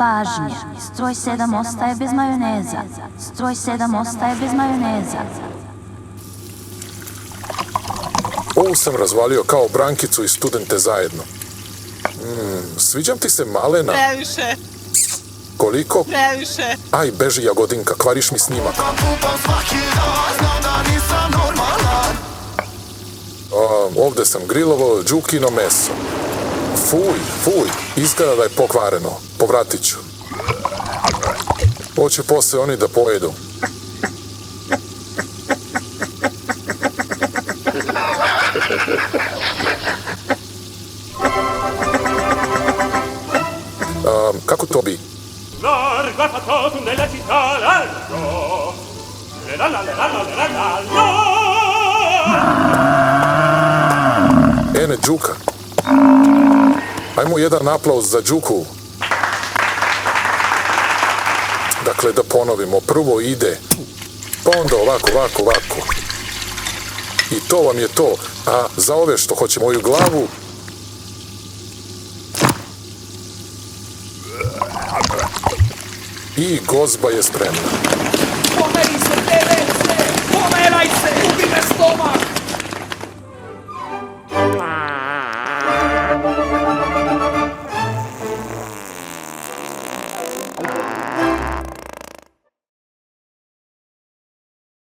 Pažnja, stroj 7 ostaje bez majoneza. Stroj 7 ostaje bez majoneza. Ovu sam razvalio kao Brankicu i Studente zajedno. Sviđam ti se, malena? Previše. Koliko? Previše. Aj, beži Jagodinka, kvariš mi snimak. Ovde sam grilovo đukino meso. Fuj, izgleda da je pokvareno. Povratit ću. Hoće posle oni da pojedu. Kako to bi? Largo affattoso nella città largo. La la la la la la la. Ene, Đuka. Ajmo jedan aplauz za Đuku. Dakle, da ponovimo. Prvo ide, pa onda ovako. I to vam je to. A za ove što hoće moju glavu... I gozba je spremna. Pomeri se, te vece! Pomeraj se! Ubi me stomak!